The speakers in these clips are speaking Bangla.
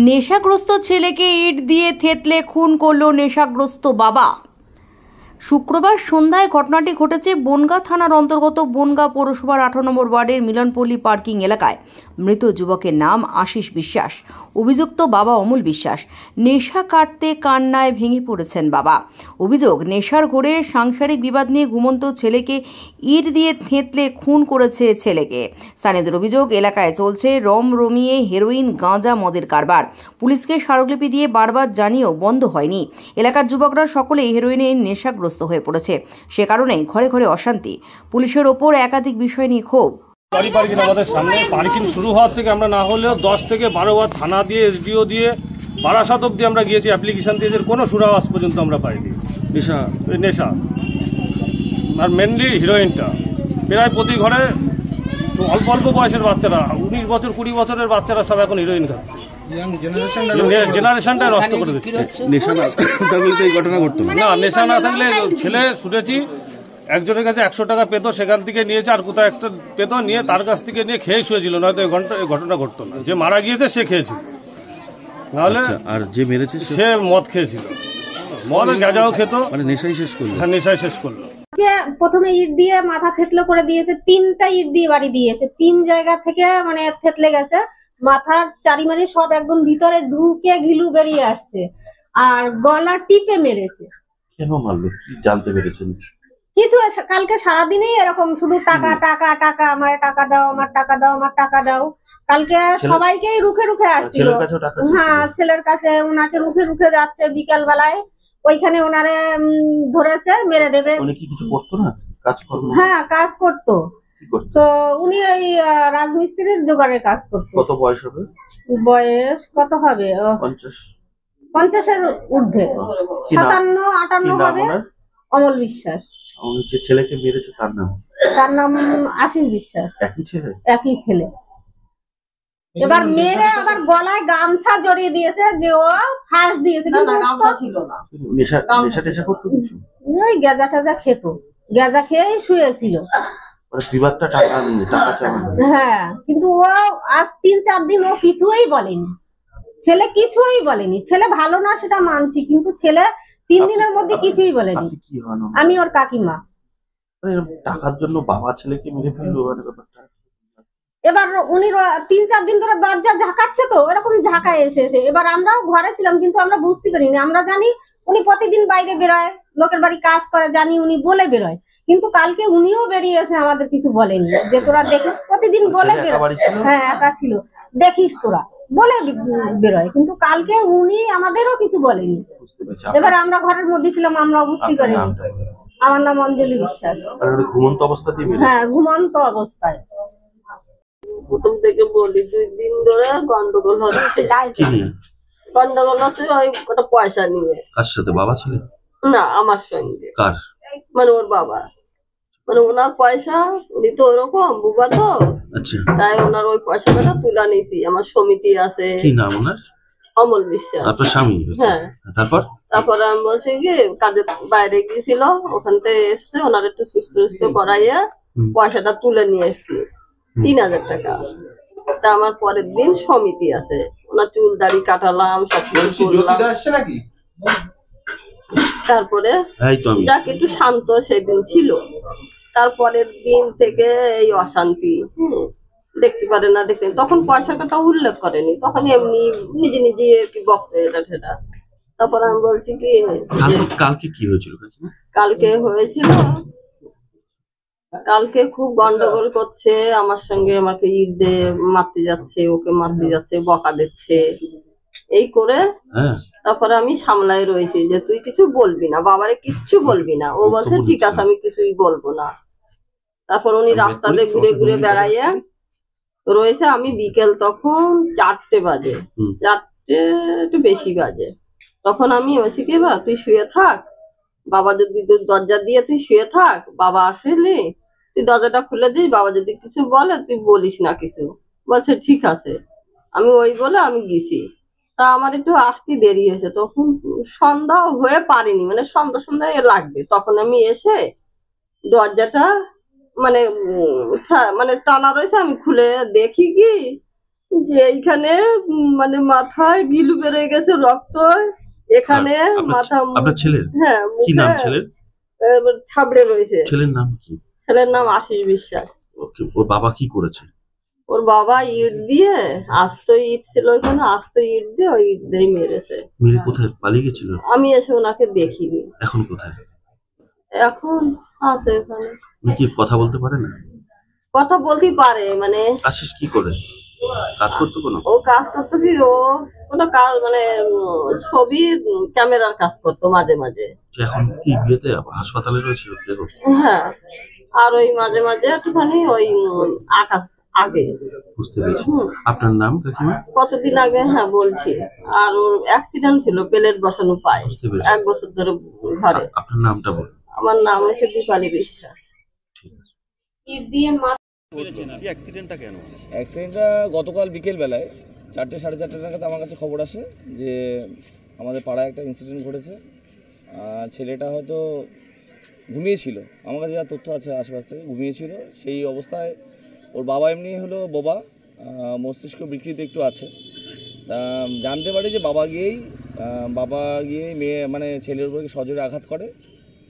নেশাগ্রস্ত ছেলেকে ইট দিয়ে থেতলে খুন করল নেশাগ্রস্ত বাবা। শুক্রবার সন্ধ্যায় ঘটনাটি ঘটেছে বনগাঁ থানার অন্তর্গত বনগাঁ পৌরসভার 18 নম্বর ওয়ার্ডের মিলনপল্লী পার্কিং এলাকায়। মৃত যুবকের নাম আশিস বিশ্বাস। অভিযুক্ত বাবা অমল বিশ্বাস। নেশা কাটতে কান্নায় ভেঙে পড়েছেন বাবা। অভিযোগ, নেশার ঘোরে সাংসারিক বিবাদ নিয়ে ঘুমন্ত ছেলেকে ইট দিয়ে থেতলে খুন করেছে ছেলেকে। স্থানীয়দের অভিযোগ, এলাকায় চলছে রমিয়ে হেরোইন, গাঁজা, মদের কারবার। পুলিশকে স্মারকলিপি দিয়ে বারবার জানিয়েও বন্ধ হয়নি। এলাকার যুবকরা সকলেই হেরোইনের নেশাগ্রস্ত হয়ে পড়েছে। সে কারণেই ঘরে ঘরে অশান্তি। পুলিশের ওপর একাধিক বিষয় নিয়ে ক্ষোভ। গাড়ি পার্কিং আমাদের সামনে পার্কিং শুরু হওয়ার থেকে আমরা না হলেও 10 থেকে 12 বার থানা দিয়ে, এসডিও দিয়ে, বারাসাত অব্দি আমরা গিয়েছি, অ্যাপ্লিকেশন দিয়েছি, কোনো সুরাহ আজ পর্যন্ত আমরা পাইনি। নেশা আর মেনলি হিরোইনটা প্রায় প্রতি ঘরে অল্প অল্প বয়সের বাচ্চারা, 19 বছর 20 বছরের বাচ্চারা সব এখন হিরোইন খাচ্ছে। জেনারেশনটা নষ্ট করে দিচ্ছে। নেশা না থাকলে এই ঘটনা ঘটতো না, নেশা না থাকলে ছেলে শুনেছি একজনের কাছে 100 টাকা পেতো, সেখান থেকে নিয়েছে, আর কোথাও একটা পেতো, নিয়ে তার কাছ থেকে নিয়ে খেয়ে শুয়েছিল, নয়তো এই ঘটনা ঘটতো না। যে মারা গিয়েছে সে খেয়েছিল, নাহলে আর যে মেরেছে সে মদ খেয়েছিল, মদ গাঁজাও খেত, মানে নেশাই শেষ করলো। নেশাই শেষ করলো। প্রথমে ইট দিয়ে মাথা থেতলে করে দিয়েছে, 3টা ইট দিয়ে বাড়ি দিয়েছে, 3 জায়গা থেকে মানে থেতলে গেছে। মাথার চারিমারি সব একদম ভিতরে ঢুকে ঘিলু বেরিয়ে আসছে, আর গলা টিপে মেরেছে। কেন মারলো, কি জানতে পেরেছেন? কিছু কালকে সারাদিনেই এরকম শুধু টাকা টাকা টাকা, আমার টাকা দাও, আমার টাকা দাও, আমার টাকা দাও। কালকে সবাইকেই রুখে রুখে আসছিল। হ্যাঁ, ছেলের কাছে ওনাকে রুখে রুখে যাচ্ছে। বিকেল বেলায় ওইখানে ওনারে ধরেছে, মেরে দেবে। কিছু করতো না, কাজকর্ম? হ্যাঁ, কাজ করতো। তো উনি ওই রাজমিস্ত্রির জোগাড়ের কাজ করতো। কত বয়স হবে? বয়স কত হবে? 50-এর ঊর্ধ্বে, 57-58 হবে। অমল বিশ্বাস। যে ছেলেকে মেরেছে তার নাম আশিস বিশ্বাস। একই ছেলে। এবার হুম। মেরে আবার গলায় গামছা জড়িয়ে দিয়েছে, যে ও ফাঁস দিয়েছে। না, গামছা ছিল না। নেশা টেশা করতো কিছু? ওই গাঁজা টাজা খেত, গাঁজা খেয়েই শুয়েছিল। বিবাদটা টাকা নিয়ে, টাকা চাওয়া। হ্যাঁ, কিন্তু ও আজ 3-4 দিন ও কিছুই বলেনি। ছেলে কিছুই বলেনি। ছেলে ভালো না সেটা মানছি, কিন্তু ছেলে 3 দিনের মধ্যে কিছুই বলেনি। আমি ওর কাকিমা। টাকার জন্য বাবা ছেলেকে মেরে ফেললো, ব্যাপারটা। এবার উনি 3-4 দিন ধরে দরজা ঝাঁকাচ্ছে, তো এরকম ঝাঁকায় এসে এবার আমরাও ঘরে ছিলাম, কিন্তু আমরা বুঝতে পারিনি। আমরা জানি উনি প্রতিদিন বাইরে বেরোয়, লোকের বাড়ি কাজ করে, জানি উনি বলে বেরোয়। কিন্তু কালকে উনিও বেরিয়েছে, আমাদের কিছু বলেনি, যে তোরা দেখিস প্রতিদিন বলে বেরোয়। হ্যাঁ, একা ছিল, দেখিস তোরা বলে বেরোয়। কিন্তু কালকে উনি আমাদেরও কিছু বলেনি। এবার আমরা ঘরের মধ্যে ছিলাম, আমরাও বুঝতে পারিনি। আমার নাম অঞ্জলি বিশ্বাস। ঘুমন্ত অবস্থাতেই? হ্যাঁ, ঘুমন্ত অবস্থায়। প্রথম থেকে বলি 2 দিন ধরে গন্ডগোল হচ্ছে। গন্ডগোল হচ্ছে ওই ওটা পয়সা নিয়ে। কার সাথে? বাবা ছিল না, আমার সঙ্গে। কার? মানে ওর বাবা, মানে ওনার পয়সা, উনি তো ওরকম বুবা তো। আচ্ছা। তাই ওনার ওই পয়সাটা তুলে নিয়েছি। আমার সমিতি আছে। কি নাম ওনার? অমল বিশ্বাস। আপনার স্বামী? হ্যাঁ। তারপর আমি বলছি কি, কাজে বাইরে গিয়েছিল, ওখান থেকে এসছে, ওনার একটু সুস্থ করাইয়া পয়সাটা তুলে নিয়ে এসছি, 3000 টাকা। তা আমার পরের দিন সমিতি আছে, ওনার চুল দাড়ি কাটালাম, সব কিছু করলাম। তারপরে যাক একটু শান্ত সেদিন ছিল। তারপরের দিন থেকে এই অশান্তি। দেখতে পারে না, দেখতে, তখন পয়সার কথা উল্লেখ করেনি, তখন এমনি নিজে নিজে কি বক্ত এটা সেটা। তারপর আমি বলছি কি, কালকে কি হয়েছিল? কালকে খুব গন্ডগোল করছে আমার সঙ্গে, আমাকে ইট দিয়ে মারতে যাচ্ছে, ওকে মারতে যাচ্ছে, বকা দিচ্ছে, এই করে। তারপরে আমি সামলাই রয়েছি যে তুই কিছু বলবি না, বাবারে কিচ্ছু বলবি না। ও বলছে ঠিক আছে, আমি কিছুই বলবো না। তারপর উনি রাস্তাতে ঘুরে ঘুরে বেড়াইয়া রয়েছে। আমি বিকেল তখন 4টে বাজে, 4টে একটু বেশি বাজে, তখন আমি বলছি কি, বা তুই শুয়ে থাক, বাবা যদি দরজা দিয়ে তুই শুয়ে থাক, বাবা আসলে তুই দরজাটা খুলে দিস, বাবা যদি কিছু বলে তুই বলিস না কিছু। বলছে ঠিক আছে। আমি ওই বলে আমি গেছি। তা আমার একটু আসতে দেরি হয়েছে, তখন সন্ধ্যা হয়ে পারিনি, মানে সন্ধ্যা লাগবে। তখন আমি এসে দরজাটা মানে টানা রয়েছে, আমি খুলে দেখি কি যে এইখানে মানে মাথায় গিলু বেরোয় গেছে রক্ত, এখানে মাথা। আপনার ছেলের হ্যাঁ, কি নাম ছেলের? ছাবড়ে রয়েছে। ছেলের নাম কি? ছেলের নাম আশিস বিশ্বাস। ওর বাবা কি করেছে? ওর বাবা ইট দিয়ে, আস্ত ইট ছিল ওইখানে, আস্ত ইট দিয়ে ওই ইট দিয়ে মেরেছে। মেরে কোথায় পালিয়ে গেছিল? আমি এসে ওনাকে দেখিনি। এখন কোথায়? এখন আছে ওখানে। উনি কি কথা বলতে পারে না? কথা বলতেই পারে, মানে আশিস কি করে? কাজ করতো কোনো? ও কাজ করতো কি, ও কোনো কাজ মানে ছবি ক্যামেরার কাজ করতো মাঝে মাঝে। এখন কি বিয়েতে হাসপাতালে রয়েছে? হ্যাঁ, আর ওই মাঝে মাঝে একটুখানি ওই আকাশ আগে। বুঝতে পেরেছি। আপনার নাম কাকিমা? কতদিন আগে, হ্যাঁ বলছি। আর ওর অ্যাক্সিডেন্ট ছিল, প্লেট বসানো পায়, 1 বছর ধরে ঘরে। আপনার নামটা বলুন। আমার নাম হচ্ছে দীপালি বিশ্বাস। ঠিক আছে। ইট দিয়ে অ্যাক্সিডেন্টটা গতকাল বিকেল বেলায় 4টে সাড়ে 4টে নাগাদ আমার কাছে খবর আসে যে আমাদের পাড়ায় একটা ইনসিডেন্ট ঘটেছে। ছেলেটা হয়তো ঘুমিয়েছিল, আমার কাছে যা তথ্য আছে আশেপাশ থেকে ঘুমিয়েছিল। সেই অবস্থায় ওর বাবা এমনি হলো বোবা, মস্তিষ্ক বিকৃতি একটু আছে। তা জানতে পারি যে বাবা গিয়েই মেয়ে মানে ছেলের উপরে সজোরে আঘাত করে,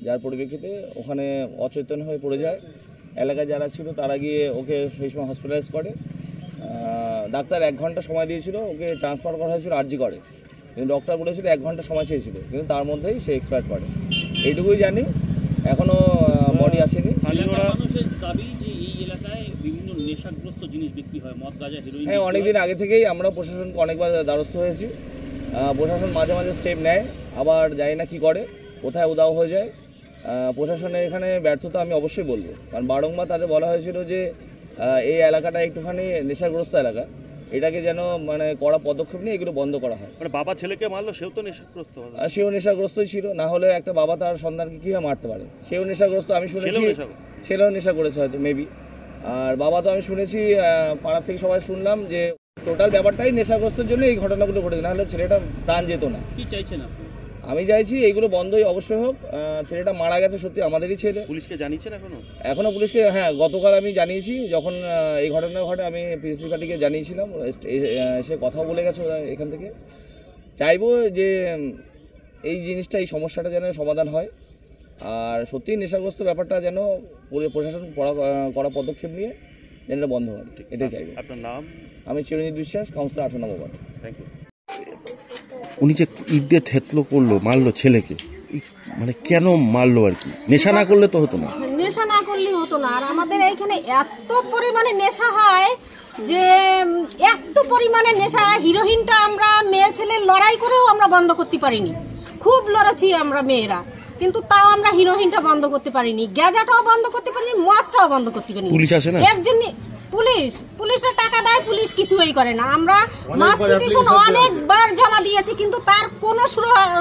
যার পরিপ্রেক্ষিতে ওখানে অচেতন হয়ে পড়ে যায়। এলাকায় যারা ছিল তারা গিয়ে ওকে সেই সময় হসপিটালাইজ করে। ডাক্তার 1 ঘন্টা সময় দিয়েছিল, ওকে ট্রান্সফার করা হয়েছিল আরজি করে, কিন্তু ডক্টর বলেছিল 1 ঘন্টা সময় চেয়েছিল, কিন্তু তার মধ্যেই সে এক্সপায়ার করে। এইটুকুই জানি, এখনও বডি আসেনি। মানুষের দাবি যে এই এলাকায় বিভিন্ন নেশাগ্রস্ত জিনিস বিক্রি হয়, মদ গাঁজা হেরোইন। হ্যাঁ, অনেকদিন আগে থেকেই আমরা প্রশাসনকে অনেকবার দ্বারস্থ হয়েছি। প্রশাসন মাঝে মাঝে স্টেপ নেয়, আবার জানি না কী করে, কোথায় উদাও হয়ে যায়। প্রশাসনের এখানে ব্যর্থতা আমি অবশ্যই বলবো, কারণ বারংবার তাদের বলা হয়েছিল যে এই এলাকাটা একটুখানি নেশাগ্রস্ত এলাকা, এটাকে যেন মানে কড়া পদক্ষেপ নিয়ে এগুলো বন্ধ করা হয়। মানে বাবা ছেলেকে মারলো, সেও তো নেশাগ্রস্ত হবে। সেও নেশাগ্রস্তই ছিল, না হলে একটা বাবা তার সন্তানকে কীভাবে মারতে পারে? সেও নেশাগ্রস্ত, আমি শুনেছি। ছেলেও নেশা করেছে হয়তো, মেবি। আর বাবা তো আমি শুনেছি, পাড়ার থেকে সবাই শুনলাম যে টোটাল ব্যাপারটাই নেশাগ্রস্তের জন্য এই ঘটনাগুলো ঘটেছে, না হলে ছেলেটা প্রাণ যেত না। কি চাইছেন আপনি? আমি চাইছি এইগুলো বন্ধই অবশ্যই হোক। ছেলেটা মারা গেছে সত্যি, আমাদেরই ছেলে। পুলিশকে জানিয়েছেন এখনো পুলিশকে? হ্যাঁ, গতকাল আমি জানিয়েছি, যখন এই ঘটনা ঘটে আমি পিএসসি পার্টিকে জানিয়েছিলাম, এসে কথাও বলে গেছে ওরা এখান থেকে। চাইবো যে এই জিনিসটা, এই সমস্যাটা যেন সমাধান হয়, আর সত্যি নেশাগ্রস্ত ব্যাপারটা যেন প্রশাসন কড়া পদক্ষেপ নিয়ে যেন এটা বন্ধ হয়, এটাই চাইবো। আপনার নাম? আমি Chiranjit Biswas, councillor 18 number ward. Thank you. উনি যে ইট দিয়ে থেতলো করলো, মারলো ছেলেকে, মানে কেন মারলো আর কি? নেশা না করলে তো হতো না। নেশা না করলে হতো না। আর আমাদের এইখানে এত পরিমাণে নেশা হয় যে এত পরিমাণে নেশা, হিরোইনটা আমরা মেয়ে ছেলে লড়াই করেও আমরা বন্ধ করতে পারিনি। খুব লড়েছি আমরা মেয়েরা, কিন্তু তাও আমরা হিরোইনটা বন্ধ করতে পারিনি, গ্যাজাটাও বন্ধ করতে পারিনি, মদটাও বন্ধ করতে পারিনি। পুলিশ আসে না? এর জন্য পুলিশরা টাকা দেয়, পুলিশ কিছুই করে না। আমরা মাস পিটিশন অনেকবার জমা দিয়েছি, কিন্তু তার কোনো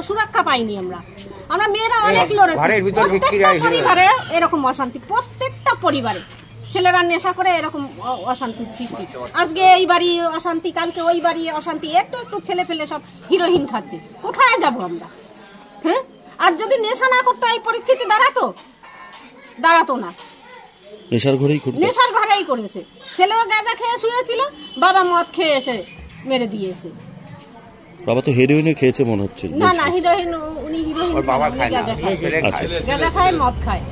সুরক্ষা পাইনি। আমরা মেয়েরা অনেক লড়েছি। প্রত্যেকটা পরিবারে এরকম অশান্তি, প্রত্যেকটা পরিবারে ছেলেরা নেশা করে এরকম অশান্তির সৃষ্টি। আজকে এই বাড়ি অশান্তি, কালকে ওই বাড়ি অশান্তি, একটু একটু ছেলে ফেলে সব হিরোইন খাচ্ছে। কোথায় যাবো আমরা? হ্যাঁ, আর যদি নেশা না করতো এই পরিস্থিতি দাঁড়াতো না। নেশার ঘরেই করেছে। ছেলেও গাঁজা খেয়ে শুয়েছিল, বাবা মদ খেয়ে এসে মেরে দিয়েছে। বাবা তো হেরোইনে খেয়েছে মনে হচ্ছে। না, হিরোইন উনি হিরোইন গাঁজা খায়, মদ খায়।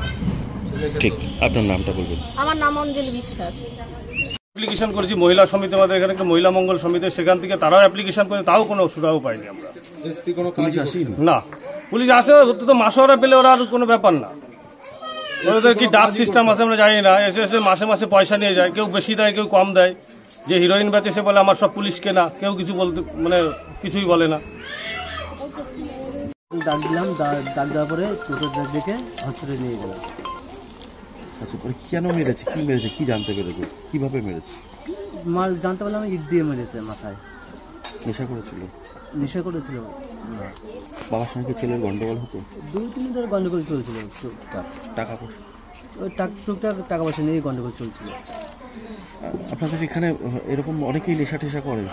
ঠিক। আপনার নামটা বলবেন? আমার নাম অঞ্জলি বিশ্বাস। অ্যাপ্লিকেশন করেছি মহিলা সমিতি, আমাদের এখানে একটা মহিলা মঙ্গল সমিতি, সেখান থেকে তারাও অ্যাপ্লিকেশন করে, তাও কোনো সুরাও পাইনি আমরা। পুলিশ আসেনি? না, পুলিশ আসে তো মাসোয়ারা পেলে ওরা আর কোনো ব্যাপার না। ওদের কি ডাক সিস্টেম আছে আমরা জানি না। এসে মাসে মাসে পয়সা নিয়ে যায়, কেউ বেশি দেয়, কেউ কম দেয়। যে হিরোইন বেচে সে বলে আমার সব পুলিশ কেনা, কেউ কিছু বলতে মানে কিছুই বলে না। ডাক দিলাম, ডাক দেওয়ার পরে টোটো দেখে হসপিটালে নিয়ে গেলাম। আচ্ছা, কেন মেরেছে, কি মেরেছে, কি জানতে পেরেছে, কিভাবে মেরেছে? জানতে পারলাম ইট দিয়ে মেরেছে মাথায়। নেশা করেছিল? নেশা করেছিল। বাবার সঙ্গে ছেলের গন্ডগোল হতো? 2-3 দিন ধরে গন্ডগোল চলছিল। টাকা পয়সা? ওই টুকটাক টাকা পয়সা নিয়ে গন্ডগোল চলছিল। আপনাদের এখানে এরকম অনেকেই নেশা টেশা করে?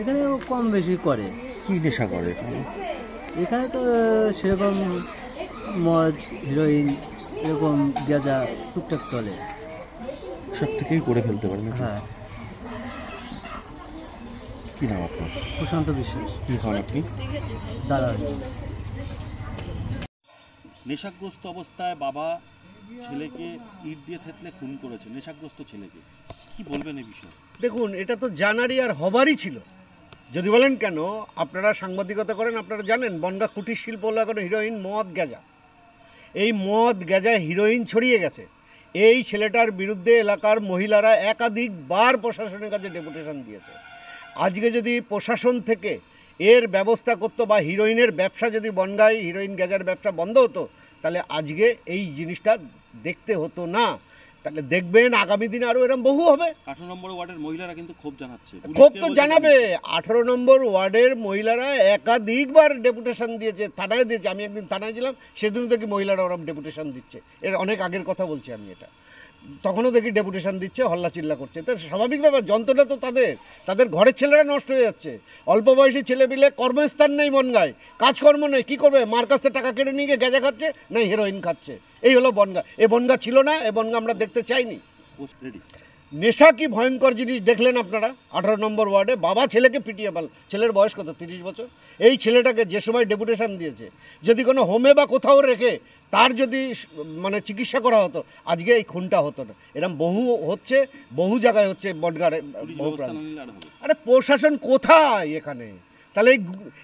এখানে কম বেশি করে। কি নেশা করে এখানে? তো সেরকম মদ, হিরোইন, এরকম গাঁজা টুকটাক চলে। সব থেকেই করে ফেলতে পারে না? হ্যাঁ। কি নাম আপনার? প্রশান্ত বিশ্বাস, কি হন আপনি? দাদা। নেশাগ্রস্ত অবস্থায় বাবা ছেলেকে ইট দিয়ে থেতলে খুন করেছে, নেশাগ্রস্ত ছেলেকে, কি বলবেন এই বিষয়ে? দেখুন, এটা তো জানারই আর হবারই ছিল। যদি বলেন কেন, আপনারা সাংবাদিকতা করেন, আপনারা জানেন বনগাঁ কুটির শিল্প হলো এখন হিরোইন, মদ গ্যাজা। এই মদ গ্যাজা হিরোইন ছড়িয়ে গেছে। এই ছেলেটার বিরুদ্ধে এলাকার মহিলারা একাধিকবার প্রশাসনের কাছে ডেপুটেশন দিয়েছে। আজকে যদি প্রশাসন থেকে এর ব্যবস্থা করতো বা হিরোইনের ব্যবসা যদি বনগাঁয় হিরোইন গ্যাজার ব্যবসা বন্ধ হতো, তাহলে আজকে এই জিনিসটা দেখতে হতো না। তাহলে দেখবেন আগামী দিনে আরও এরকম বহু হবে। 18 নম্বর ওয়ার্ডের মহিলারা কিন্তু ক্ষোভ জানাচ্ছে। ক্ষোভ তো জানাবে। 18 নম্বর ওয়ার্ডের মহিলারা একাধিকবার ডেপুটেশন দিয়েছে, থানায় দিয়েছে। আমি একদিন থানায় ছিলাম, সেদিনও দেখি মহিলারা ওরকম ডেপুটেশন দিচ্ছে। এর অনেক আগের কথা বলছি আমি এটা। তখনও দেখি ডেপুটেশন দিচ্ছে, হল্লা চিল্লা করছে। তো স্বাভাবিক ব্যাপার, যন্ত্রটা তো তাদের ঘরের ছেলেরা নষ্ট হয়ে যাচ্ছে। অল্প বয়সী ছেলে পিলে কর্মস্থান নেই, বনগাঁয় কাজকর্ম নেই, কী করবে? মার কাছ থেকে টাকা কেটে নিয়ে গিয়ে গেঁজা খাচ্ছে, না হিরোইন খাচ্ছে। এই হলো বনগাঁ। এ বনগাঁ ছিল না, এ বনগাঁ আমরা দেখতে চাইনি। নেশা কি ভয়ঙ্কর জিনিস দেখলেন আপনারা। 18 নম্বর ওয়ার্ডে বাবা ছেলেকে পিটিয়ে পাল। ছেলের বয়স কত? 30 বছর। এই ছেলেটাকে যে সময় ডেপুটেশন দিয়েছে, যদি কোনো হোমে বা কোথাও রেখে তার যদি মানে চিকিৎসা করা হতো, আজকে এই খুনটা হতো না। এরকম বহু হচ্ছে, বহু জায়গায় হচ্ছে বনগাঁরে। আরে প্রশাসন কোথায় এখানে? তাহলে এই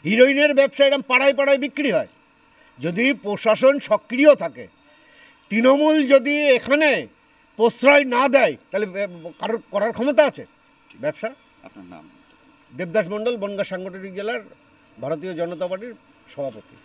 হিরোইনের ব্যবসা এরকম পাড়ায় পাড়ায় বিক্রি হয়। যদি প্রশাসন সক্রিয় থাকে, তৃণমূল যদি এখানে প্রশ্রয় না দেয়, তাহলে কারোর করার ক্ষমতা আছে ব্যবসা? আপনার নাম? দেবদাস মণ্ডল, বনগাঁ সাংগঠনিক জেলার ভারতীয় জনতা পার্টির সভাপতি।